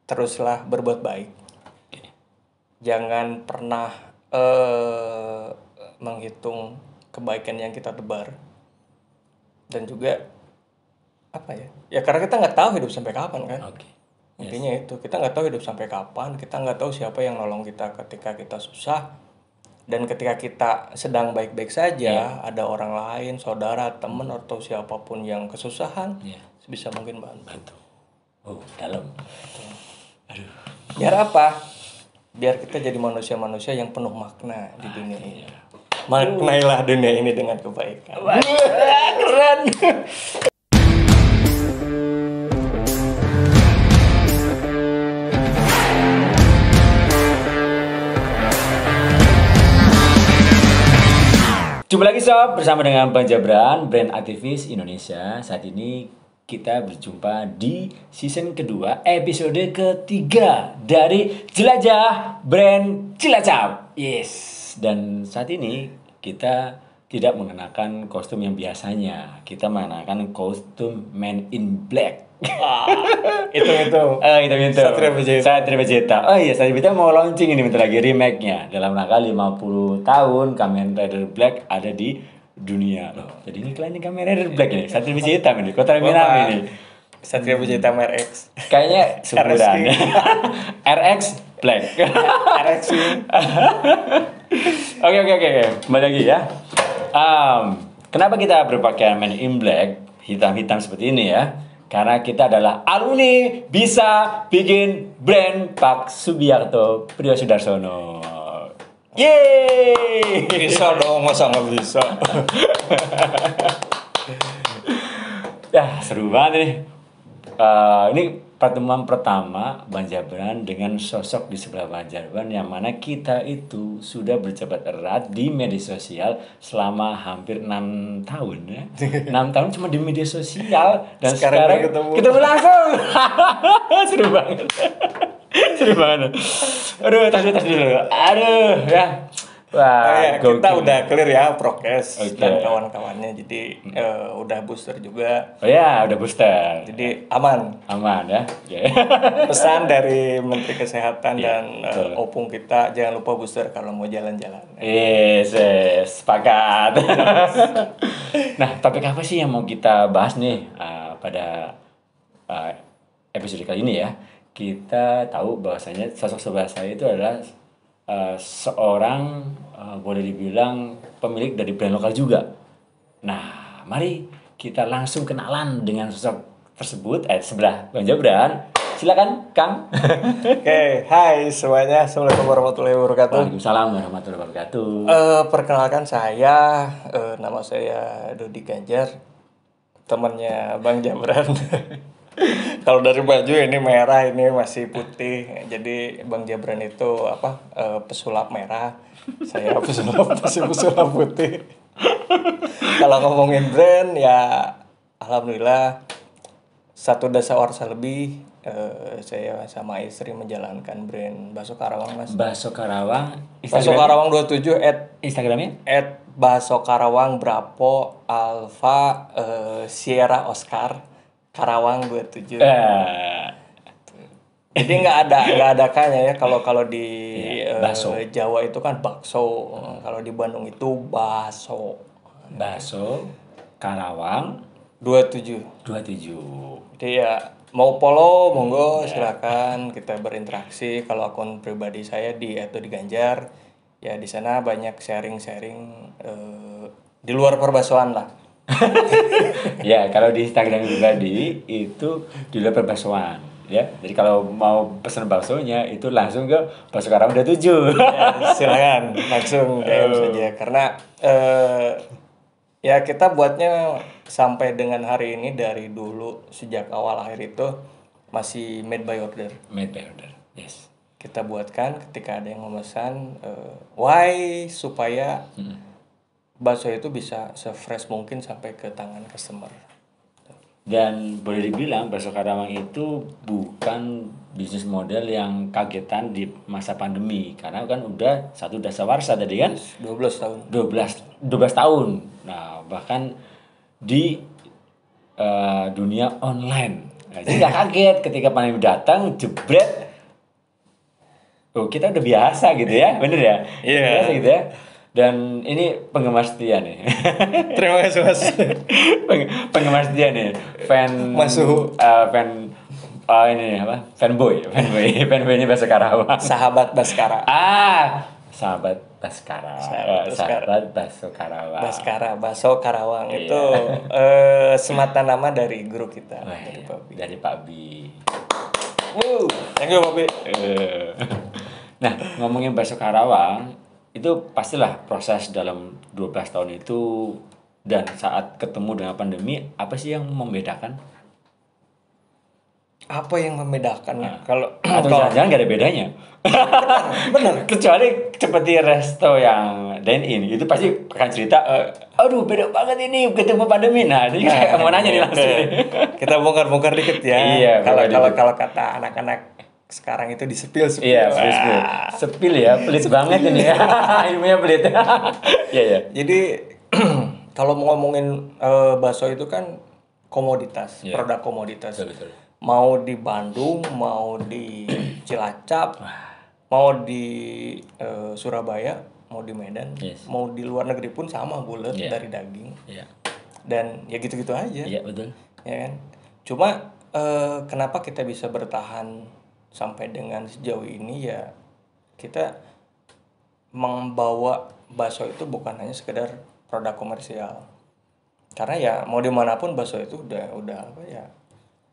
teruslah berbuat baik. Jangan pernah menghitung kebaikan yang kita tebar. Dan juga apa ya? Ya karena kita nggak tahu hidup sampai kapan kan. Intinya itu, kita nggak tahu hidup sampai kapan, kita nggak tahu siapa yang nolong kita ketika kita susah. Dan ketika kita sedang baik-baik saja, ada orang lain, saudara, teman, atau siapapun yang kesusahan, sebisa mungkin bantu. Oh, dalam. Aduh. Biar apa? Biar kita jadi manusia-manusia yang penuh makna di dunia ini. Maknailah dunia ini dengan kebaikan. Wah, keren. Jumpa lagi sob, bersama dengan Bang Jabran, brand aktivis Indonesia. Saat ini kita berjumpa di season kedua, episode ketiga dari Jelajah Brand Cilacap. Yes, dan saat ini kita tidak mengenakan kostum yang biasanya. Kita mengenakan kostum Man in Black. Itu. Satria Vegeta. Oh iya, Satria Vegeta mau launching ini bentar lagi remake-nya dalam rangka 50 tahun Kamen Rider Black ada di dunia. Loh, jadi ini kliennya Kamen Rider Black ini. Satria Vegeta ini, Kota Minami ini. Satria Vegeta RX. Kayaknya syukuran. RX Black. RX. Oke. Kembali lagi ya. Kenapa kita berpakaian Man in Black hitam-hitam seperti ini ya? Karena kita adalah alumni bisa bikin brand Pak Subiarto Priyosudarsono. Yeay! Bisa dong, masa nggak bisa? Ya, seru banget nih. Ini pertemuan pertama Bang Jabran dengan sosok di sebelah Bang Jabran yang mana kita itu sudah berjabat erat di media sosial selama hampir 6 tahun ya. 6 tahun cuma di media sosial dan sekarang ketemu langsung. Seru banget. Aduh, tas dulu. Aduh, ya. Wah, kita udah clear ya prokes dan kawan-kawannya, jadi udah booster juga. Oh ya, udah booster. Jadi aman ya. Pesan dari Menteri Kesehatan dan opung kita, jangan lupa booster kalau mau jalan-jalan. Yes, sepakat. Nah, topik apa sih yang mau kita bahas nih pada episode kali ini ya? Kita tahu bahwasanya sosok sebelah saya itu adalah seorang boleh dibilang pemilik dari brand lokal juga. Nah, mari kita langsung kenalan dengan sosok tersebut. Sebelah Bang Jabran. Silakan, Kang. Oke, hai semuanya. Assalamualaikum warahmatullahi wabarakatuh. Waalaikumsalam warahmatullahi wabarakatuh. Perkenalkan saya, nama saya Dodi Ganjar, temannya Bang Jabran. Kalau dari baju ini merah, ini masih putih. Jadi Bang Jabran itu pesulap merah. Saya pesulap putih. Kalau ngomongin brand ya alhamdulillah 1 dasawarsa lebih saya sama istri menjalankan brand Bakso Karawang, Mas. Bakso Karawang. Bakso Karawang 27 Instagramnya? @Bakso Karawang Bravo Alpha Sierra Oscar Karawang 27. Jadi nggak ada kayaknya ya, kalau di Jawa itu kan bakso, kalau di Bandung itu baso. Bakso Karawang 27. Jadi ya mau follow monggo silakan, kita berinteraksi. Kalau akun pribadi saya di @diganjar ya, di sana banyak sharing di luar perbasuan lah. Ya, kalau di Instagram pribadi itu di luar perbasuan ya. Jadi kalau mau pesan baksonya itu langsung ke Bakso Karawang 27. Ya, silakan langsung DM saja karena ya kita buatnya sampai dengan hari ini, dari dulu sejak awal akhir itu masih made by order. Yes. Kita buatkan ketika ada yang memesan, why supaya bakso itu bisa se-fresh mungkin sampai ke tangan customer. Dan boleh dibilang Bakso Karawang itu bukan bisnis model yang kagetan di masa pandemi, karena kan udah 1 dasawarsa tadi kan 12 tahun. 12 tahun. Nah, bahkan di dunia online Nah, jadi nggak kaget ketika pandemi datang, jebret. Oh, kita udah biasa gitu ya, bener ya? Iya. Biasa gitu ya. Dan ini penggemar setia nih. Terima kasih Mas. Penggemar setia nih, fan Mas Suhu. fan ini apa? Fanboy ini bahasa Karawang. Sahabat Baskara. Sahabat Baskara. Sahabat Baskara. Sahabat Baso Karawang. Baskara, Baso Karawang Iya. itu semata nama dari guru kita. Wah, Dari iya. Papi. Dari Pak Bi. Thank you Papi. Nah, ngomongin bakso Karawang, itu pastilah proses dalam 12 tahun itu dan saat ketemu dengan pandemi, apa sih yang membedakan? Apa yang membedakan ya? Kalau Atau jangan-jangan gak ada bedanya? benar. Kecuali seperti resto yang dine-in, itu pasti akan cerita, aduh beda banget ini ketemu pandemi. Nah, ini saya mau nanya nih langsung. Kita bongkar-bongkar dikit ya. Iya, Kalau kata anak-anak sekarang itu di spill. Iya, spill. Sepil ya, pelit banget ini ya. Ilmunya pelit. Iya, iya. Jadi kalau mau ngomongin bakso itu kan komoditas, Iya. produk komoditas. Betul. Mau di Bandung, mau di Cilacap, mau di Surabaya, mau di Medan, Yes. mau di luar negeri pun sama bulat Iya. dari daging. Iya. Dan ya gitu-gitu aja. Iya, betul. Ya kan? Cuma kenapa kita bisa bertahan sampai dengan sejauh ini ya kita membawa bakso itu bukan hanya sekedar produk komersial. Karena ya mau dimanapun bakso itu udah apa ya,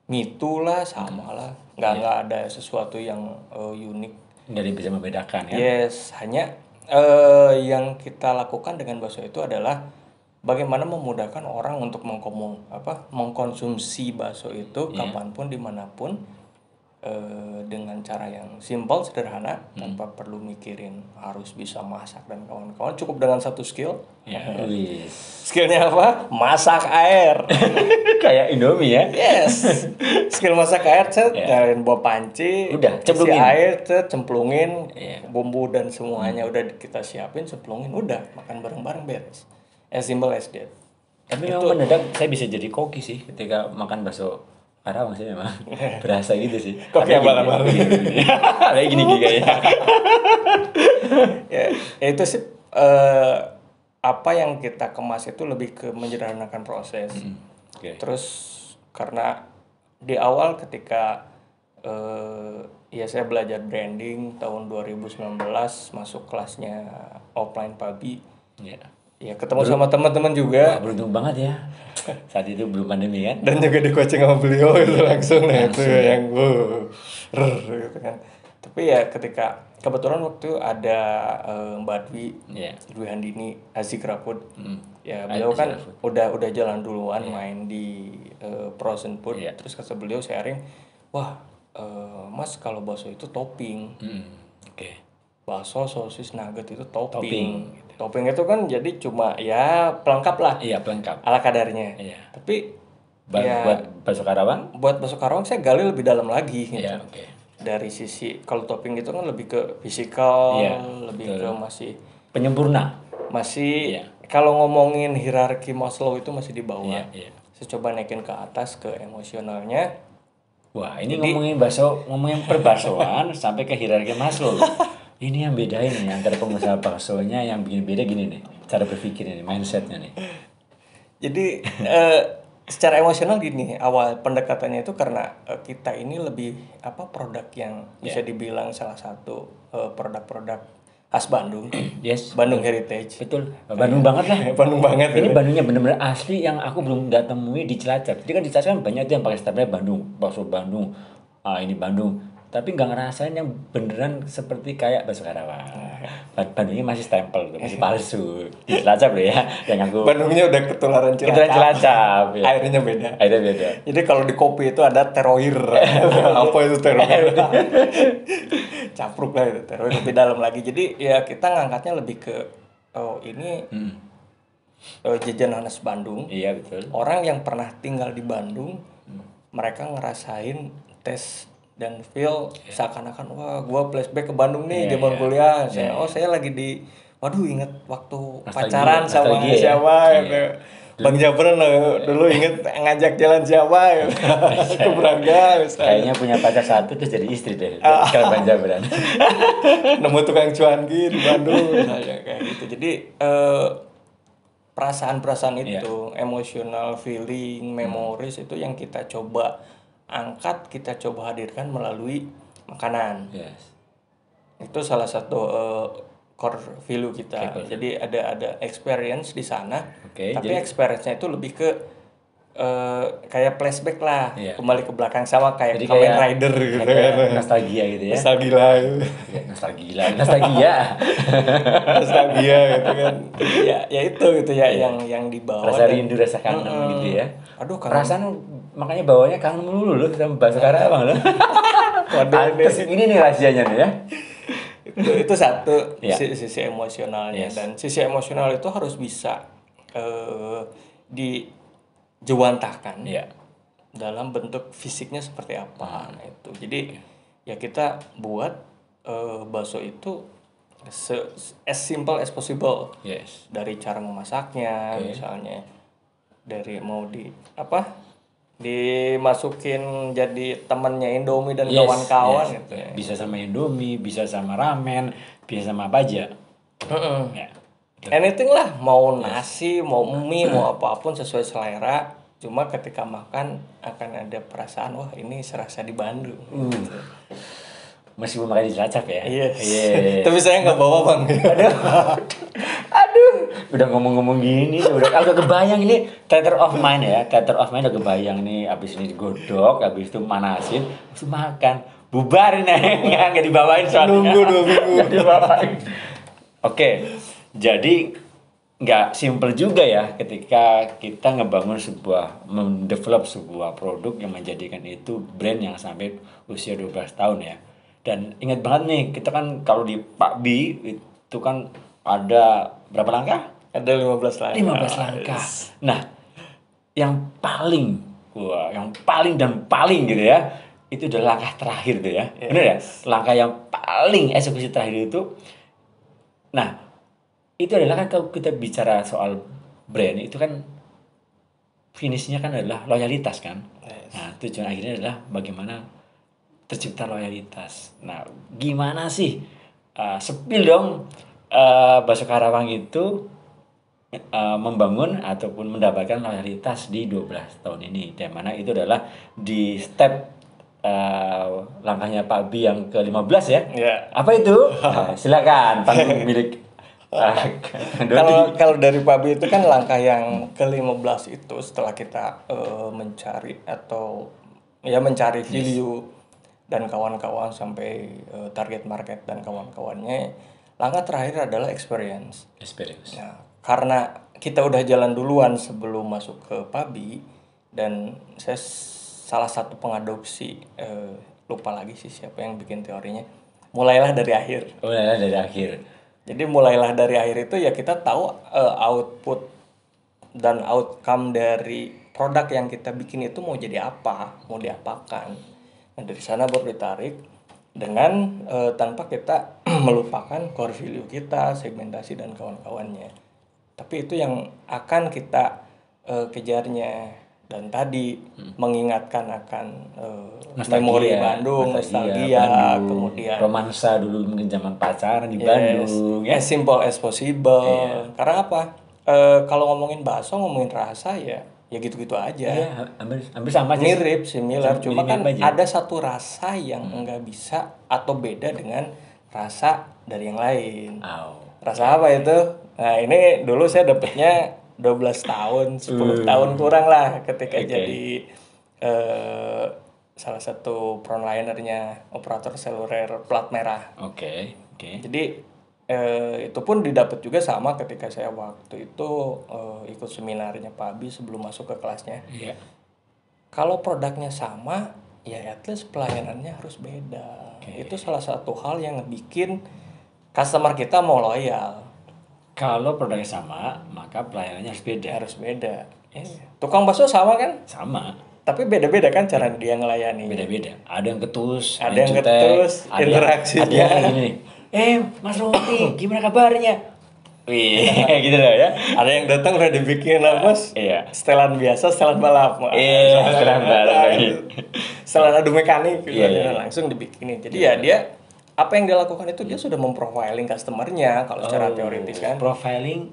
mitu lah, sama lah, nggak ada sesuatu yang unik. Nggak ada yang bisa membedakan ya. Yes, hanya yang kita lakukan dengan bakso itu adalah bagaimana memudahkan orang untuk mengkonsumsi bakso itu kapanpun dimanapun dengan cara yang simpel, sederhana, tanpa perlu mikirin harus bisa masak dan kawan-kawan. Cukup dengan satu skill. Ya, wis. Skillnya apa? Masak air. Kayak Indomie ya. Yes. Skill masak air, nyalain buah panci, Udah, isi cemplungin. air, cemplungin, Iya. bumbu dan semuanya udah kita siapin, cemplungin, udah makan bareng-bareng beres. As simple as that. Tapi memang mendadak saya bisa jadi koki sih ketika makan bakso Karawang sih memang. Berasa gitu sih. Koki Tapi abal-abal. Kayak gini kayaknya. Ya itu sih apa yang kita kemas itu lebih ke menyederhanakan proses. Oke. Terus karena di awal ketika ya saya belajar branding tahun 2019 masuk kelasnya offline Pabi. Ya. Ya ketemu sama teman-teman juga. Wah, beruntung banget ya. Saat itu belum pandemi kan. Dan juga di coaching sama beliau itu langsung nah itu yang gitu kan. Tapi ya ketika kebetulan waktu itu ada Mbak Dwi, Iya. Dwi Handini, Azik Raput. Ya beliau kan udah jalan duluan main di Frozen Food. Iya. Terus kata beliau sharing, wah Mas kalau bakso itu topping. Oke. Bakso, sosis, nugget itu topping. Topping itu kan jadi cuma ya pelengkap lah Iya, pelengkap. ala kadarnya. Iya. Tapi Buat bakso Karawang? buat bakso Karawang saya gali lebih dalam lagi gitu. Iya, oke. Dari sisi kalau topping itu kan lebih ke fisikal, Iya, lebih ke Penyempurna. masih Iya. kalau ngomongin hierarki Maslow itu masih di bawah. Iya. Saya coba naikin ke atas ke emosionalnya. Wah, ini ngomongin bakso, ngomongin perbaksoan sampai ke hierarki Maslow. Ini yang bedain nih antara pengusaha baksonya yang bikin beda gini nih. Cara berpikirnya nih, mindsetnya nih. Jadi secara emosional gini, awal pendekatannya itu karena kita ini lebih produk yang bisa dibilang salah satu produk-produk khas Bandung. Yes. Bandung Heritage. Betul. Bandung banget lah. Bandung banget. Ini Bandungnya bener-bener asli yang aku belum temui di Cilacap. Jadi kan di Cilacap kan banyak tuh yang pakai stempelnya Bandung, bakso Bandung, ini Bandung. Tapi nggak ngerasain yang beneran seperti kayak bakso Karawang. Bandungnya masih stempel, masih palsu. Di Cilacap loh ya, yang aku. Bandungnya udah ketularan Cilacap. Ketularan Cilacap. Ya. Airnya beda. Airnya beda. Jadi kalau di kopi itu ada teroir. Apa itu teroir? Capruk lah itu teroir lebih dalam lagi. Jadi ya kita ngangkatnya lebih ke ini jajanan khas Bandung. Iya betul. Orang yang pernah tinggal di Bandung, mereka ngerasain tes dan feel seakan-akan wah gua flashback ke Bandung nih zaman kuliah. Saya lagi di waduh inget waktu Nostalgia, pacaran sama nostalgia ya? siapa Iya. gitu. Bang Jabran dulu inget ngajak jalan siapa gitu. Ke Braga misalnya. Kayaknya punya pacar satu terus jadi istri deh. Kalau Bang Jabran. Nemu tukang cuanki di Bandung misalnya kayak gitu. Jadi perasaan-perasaan Iya. itu, emotional feeling, memories itu yang kita coba angkat, kita coba hadirkan melalui makanan. Yes. Itu salah satu core value kita. Oke, core Jadi ada experience di sana. Oke, Tapi jadi- experience-nya itu lebih ke kayak flashback lah, Iya. kembali ke belakang sama kayak Jadi Kamen kayak Rider gitu kayak kan. nostalgia gitu ya. Nostalgia, Ya, nostalgia, nostalgia. nostalgia gitu kan. Ya itu gitu ya yang dibawa. Rasa dan- rindu, rasa kangen gitu ya. Aduh kangen. Perasaan makanya bawanya kangen melulu loh sama bahasa Karawang loh. Waduh, Pantes ini nih rahasianya nih ya. itu satu Iya. sisi emosionalnya. Yes. Dan sisi emosional itu harus bisa dijewantahkan Iya. dalam bentuk fisiknya seperti apa. Nah, itu jadi ya kita buat bakso itu as simple as possible, Yes. dari cara memasaknya. Oke. Misalnya dari mau dimasukin jadi temannya Indomie dan Yes, kawan-kawan yes. gitu ya. Bisa sama Indomie, bisa sama ramen, bisa sama apa aja. Ya. Anything lah, mau nasi, mau mie, mau apapun sesuai selera. Cuma ketika makan akan ada perasaan, wah ini serasa di Bandung. Meskipun makan di Cilacap ya. Yes. Iya. Tapi saya nggak bawa bang. Aduh, udah ngomong-ngomong gini, udah agak kebayang ini theater of mind ya, theater of mind udah kebayang nih, abis ini digodok, abis itu manasin, abis itu makan, bubarin ya, nggak dibawain soalnya. Nunggu 2 minggu. Nggak dibawain. Oke, jadi nggak simple juga ya ketika kita ngebangun mendevelop sebuah produk yang menjadikan itu brand yang sampai usia 12 tahun ya. Dan ingat banget nih, kita kan kalau di Pak B itu kan ada berapa langkah? Ada 15 langkah. 15 langkah. Nah, yang paling dan paling gitu ya, itu adalah langkah terakhir tuh ya. Bener ya? Langkah yang paling eksekusi terakhir itu. Nah, itu adalah kan kalau kita bicara soal brand itu kan finishnya kan adalah loyalitas kan. Nah, tujuan akhirnya adalah bagaimana tercipta loyalitas. Nah, gimana sih spill dong Bakso Karawang itu membangun ataupun mendapatkan loyalitas di 12 tahun ini. Dan mana itu adalah di step langkahnya Pak B yang ke-15 ya. Ya. Apa itu? Nah, silakan panggung milik Dodi. Kalau dari Pak B itu kan langkah yang ke-15 itu setelah kita mencari atau ya mencari value dan kawan-kawan sampai target market dan kawan-kawannya. Langkah terakhir adalah experience. Nah, karena kita udah jalan duluan sebelum masuk ke Pabi dan saya salah satu pengadopsi lupa lagi sih siapa yang bikin teorinya. Mulailah dari akhir. Mulailah dari akhir. Jadi mulailah dari akhir itu ya kita tahu output dan outcome dari produk yang kita bikin itu mau jadi apa, mau diapakan. Nah, dari sana baru ditarik dengan tanpa kita melupakan core value kita, segmentasi dan kawan-kawannya. Tapi itu yang akan kita kejarnya dan tadi mengingatkan akan memori Bandung, nostalgia, kemudian romansa dulu mungkin zaman pacaran di Bandung ya. As simple as possible. Karena apa? Kalau ngomongin bakso, ngomongin rasa ya gitu-gitu aja. Iya, hampir sama aja. Mirip, similar. Cuma kan mirip aja. ada satu rasa yang enggak bisa atau beda dengan rasa dari yang lain. Rasa apa itu? Nah, ini dulu saya dapetnya 12 tahun, 10 tahun kurang lah ketika jadi salah satu frontlinernya operator seluler plat merah. Oke. Jadi itu pun didapat juga sama ketika saya waktu itu ikut seminarnya Pak Abi sebelum masuk ke kelasnya. Iya. Kalau produknya sama, ya at least pelayanannya harus beda. Itu salah satu hal yang bikin customer kita mau loyal. Kalau produknya sama, maka pelayanannya harus beda. Harus beda. Tukang bakso sama kan? Sama. Tapi beda-beda kan cara dia ngelayani. Beda-beda. Ada yang ketus, ada yang ketus, interaksinya. Ada yang gini. Mas Roti, gimana kabarnya? Wih, gitu loh ya. Ada yang datang udah dibikin apa? Iya. Setelan biasa, setelan balap. Wah, Setelan balap lagi. setelan adu mekanik gitu Iya, iya, aja, iya. langsung dibikinin. Jadi ya dia apa yang dia lakukan itu dia sudah memprofiling customernya kalau secara teoritis kan. Profiling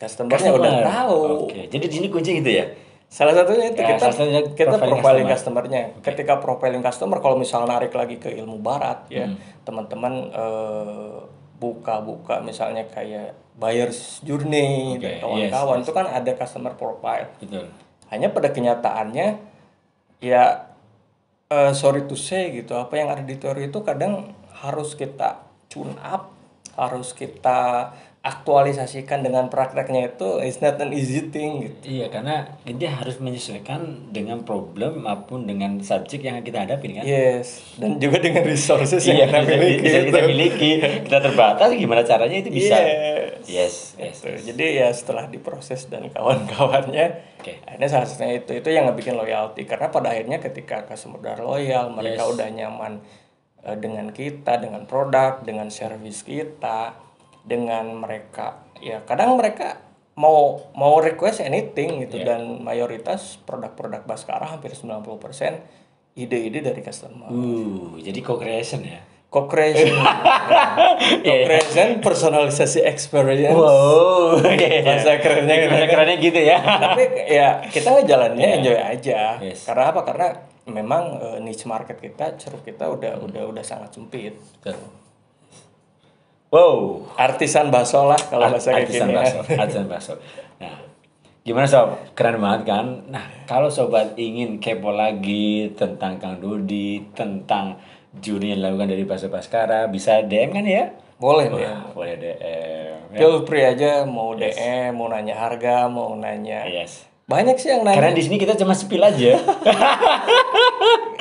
Customernya udah customer. tahu. Oke, jadi di sini kunci gitu ya. Salah satunya itu Ya, kita salah satunya kita profiling profiling customer. customernya. Ketika profiling customer, kalau misal narik lagi ke ilmu barat ya, teman-teman buka-buka misalnya kayak buyer's journey Oke, dan kawan-kawan yes. itu kan ada customer profile. Betul. Hanya pada kenyataannya ya sorry to say gitu, apa yang ada di teori itu kadang harus kita tune up, harus kita aktualisasikan dengan prakteknya, itu it's not an easy thing gitu. Iya, karena dia harus menyesuaikan dengan problem maupun dengan subjek yang kita hadapi kan. Yes, dan juga dengan resources Iya, yang kita miliki. bisa kita gitu. miliki. Kita terbatas, gimana caranya itu bisa. Yes. Gitu. Jadi ya setelah diproses dan kawan-kawannya, Oke. akhirnya salah satunya itu yang ngebikin loyalty. Karena pada akhirnya ketika customer udah loyal, mereka udah nyaman dengan kita, dengan produk, dengan service kita, dengan mereka ya kadang mereka mau request anything gitu, dan mayoritas produk-produk Baskara hampir 90% ide-ide dari customer. Jadi co-creation ya. Co-creation, co-creation, personalisasi experience. Wow. Bahasa kerennya gitu. Bahasa kerennya gitu ya. Tapi ya kita ngejalannya enjoy aja. Yes. Karena apa? Karena memang niche market kita, ceruk kita udah sangat sempit. Betul. Wow. Artisan bakso lah kalau bahasa kayak gini. Artisan bakso. Nah, gimana sob? Keren banget kan? Nah, kalau sobat ingin kepo lagi tentang Kang Dodi, tentang juri yang dilakukan dari Bakso Baskara, bisa DM kan ya? Boleh deh. Boleh DM. Feel free aja mau DM, mau nanya harga, mau nanya. Yes. Banyak sih yang nanya. Karena di sini kita cuma spill aja.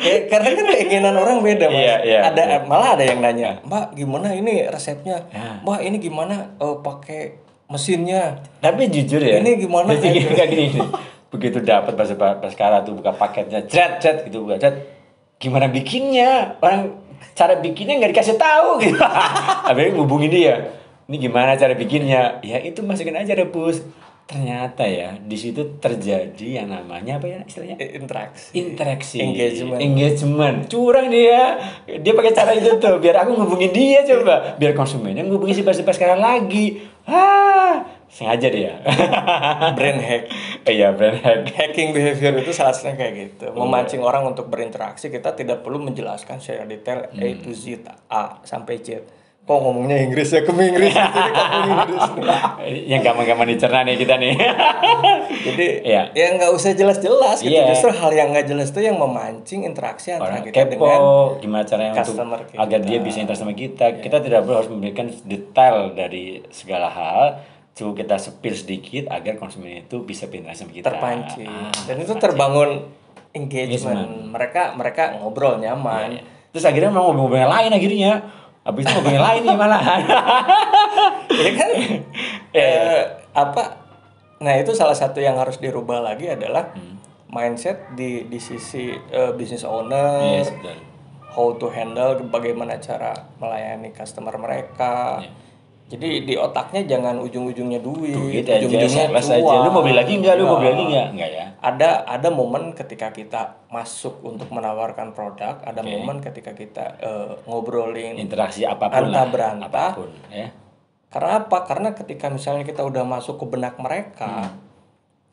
Karena kan keinginan orang beda, Mas. Iya. Malah ada yang nanya, "Mbak, gimana ini resepnya? Ya. Mbak, ini gimana pakai mesinnya?" Tapi jujur ya. Ini gimana? Kayak gini. Begitu dapat Bakso Baskara tuh buka paketnya, cet gitu buka cet. Gimana bikinnya? Orang cara bikinnya nggak dikasih tahu gitu. Habis ngubungin dia. Ini gimana cara bikinnya? Ya itu masukin aja rebus. Ternyata ya di situ terjadi yang namanya apa ya istilahnya? Interaksi. Engagement. Curang dia. Dia pakai cara itu tuh biar aku ngubungin dia coba. Biar konsumennya ngubungin si Bakso Baskara lagi. Sengaja dia. Brand hack. Iya, brand hack. Hacking behavior itu salah satunya kayak gitu. Memancing orang untuk berinteraksi, kita tidak perlu menjelaskan secara detail A to Z, A sampai Z. Kok ngomongnya Inggris ya, Inggris. Jadi ngomong Inggris nih. Yang gampang-gampang dicerna nih kita nih. Jadi ya nggak usah jelas-jelas gitu. Justru hal yang nggak jelas itu yang memancing interaksi antara kita dengan gimana caranya customer untuk agar dia bisa interaksi sama kita. Kita tidak perlu harus memberikan detail dari segala hal. Cuma kita spill sedikit agar konsumen itu bisa berinteraksi sama kita. Terpancing. Dan itu terbangun engagement. Mereka ngobrol nyaman. Terus akhirnya mau ngobrol yang lain akhirnya. Habis itu ngobrol yang lain nih malahan. Ya kan? Nah itu salah satu yang harus dirubah lagi adalah mindset di sisi business owner. Yes, betul. How to handle, bagaimana cara melayani customer mereka. Jadi di otaknya jangan ujung-ujungnya duit ujung-ujungnya aja. Lu mau beli lagi enggak? Enggak ya. Ada momen ketika kita masuk untuk menawarkan produk, ada momen ketika kita ngobrolin interaksi apapun apapun ya. Karena apa? Karena ketika misalnya kita udah masuk ke benak mereka,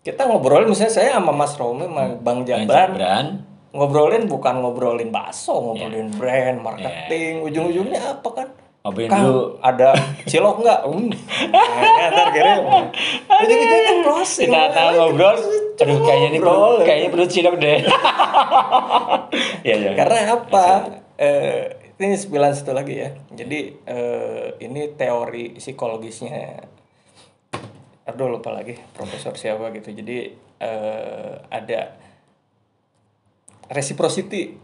kita ngobrolin, misalnya saya sama Mas Romi sama Bang Jabran, ngobrolin bukan ngobrolin bakso, ngobrolin brand, marketing, ujung-ujungnya apa kan? Kang, ada cilok nggak? Ntar kirim. Ujung-ujungnya kan closing. Kita ngobrol, aduh kayaknya perlu cilok deh. Ya. Karena apa? Ini sembilan satu lagi ya. Jadi ini teori psikologisnya. Aduh lupa lagi profesor siapa gitu. Jadi ada reciprocity.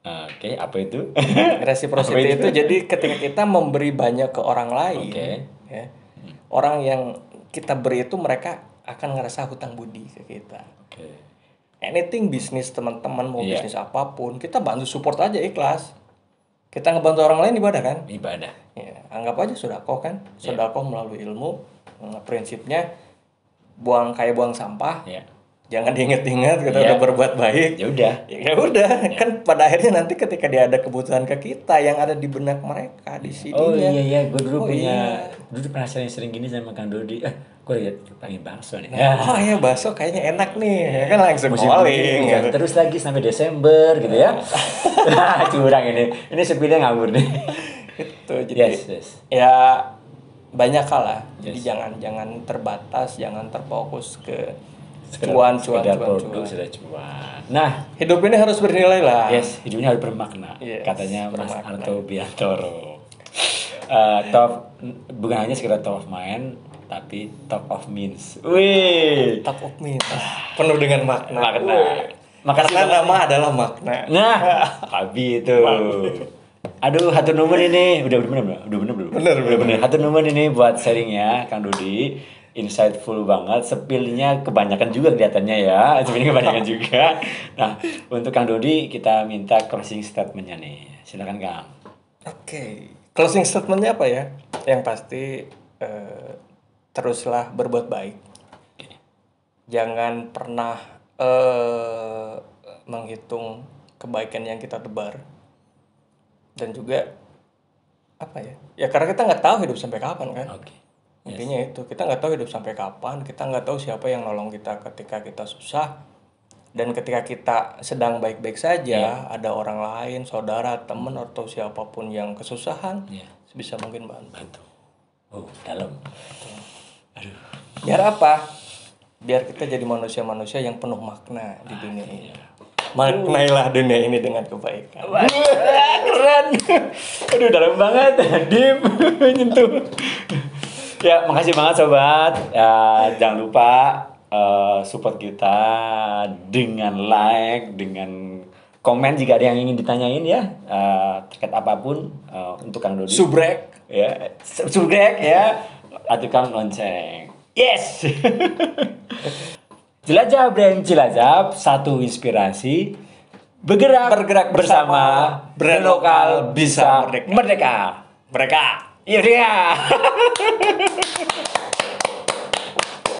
Oke, apa itu? Reciprocity itu jadi ketika kita memberi banyak ke orang lain, ya, orang yang kita beri itu mereka akan ngerasa hutang budi ke kita. Anything bisnis teman-teman mau bisnis apapun, kita bantu support aja ikhlas. Kita ngebantu orang lain ibadah kan? Ibadah. Ya, anggap aja sodako kan, sodako melalui ilmu, Nah, prinsipnya buang sampah, Ya. jangan diinget-inget kita Iya. udah berbuat baik. Ya udah. Ya udah, kan pada akhirnya nanti ketika dia ada kebutuhan ke kita yang ada di benak mereka di Oh CD-nya. iya, gue dulu Oh punya, iya. dulu pernah sering gini sama Kang Dodi. Gue lihat pengen bakso nih. Oh iya, bakso kayaknya enak nih. Ya kan langsung Musim calling. ini hujan terus lagi sampai Desember gitu ya. Curang ini. Ini sepilnya ngawur nih. Gitu. Jadi Yes. ya banyak hal lah. Jadi Yes. jangan terbatas, jangan terfokus ke Sekedar cuan. produk sudah cuan. Nah, Hidup ini harus bernilai lah. yes, hidupnya harus bermakna. Yes, Katanya Mas bermakna. Arto Biantoro. Bukan hanya sekedar top of mind, tapi top of means. Wih. Top of me. Penuh dengan makna. Makna. Wih. Makasih Karena banget. nama adalah makna. Nah, Abi itu. Aduh, hatur nuhun ini. Udah bener belum? Bener. Hatur nuhun ini buat sharingnya, Kang Dodi. Insightful banget, sepilnya kebanyakan juga kelihatannya ya. Sepilnya kebanyakan juga. Nah, untuk Kang Dodi kita minta closing statementnya nih. Silakan Kang. Oke. Closing statementnya apa ya? Yang pasti teruslah berbuat baik. Jangan pernah menghitung kebaikan yang kita tebar. Dan juga apa ya? Ya karena kita nggak tahu hidup sampai kapan kan. Oke. Intinya itu, kita nggak tahu hidup sampai kapan, kita nggak tahu siapa yang nolong kita ketika kita susah, dan ketika kita sedang baik-baik saja, ada orang lain, saudara, teman, atau siapapun yang kesusahan, Iya. sebisa mungkin bantu. Oh, dalam. Aduh. Biar apa? Biar kita jadi manusia-manusia yang penuh makna di dunia ini. Maknailah dunia ini dengan kebaikan. Wah, keren. Aduh, dalam banget. Deep. Nyentuh. Ya, makasih banget sobat. Ya, jangan lupa support kita dengan like, dengan komen jika ada yang ingin ditanyain ya, terkait apapun untuk Kang Dodi. Subrek. Ya, subrek ya. Aktifkan lonceng. Yes. Jelajah brand Cilacap, satu inspirasi. Bergerak bersama brand lokal bisa merdeka. Mereka. Iya dia.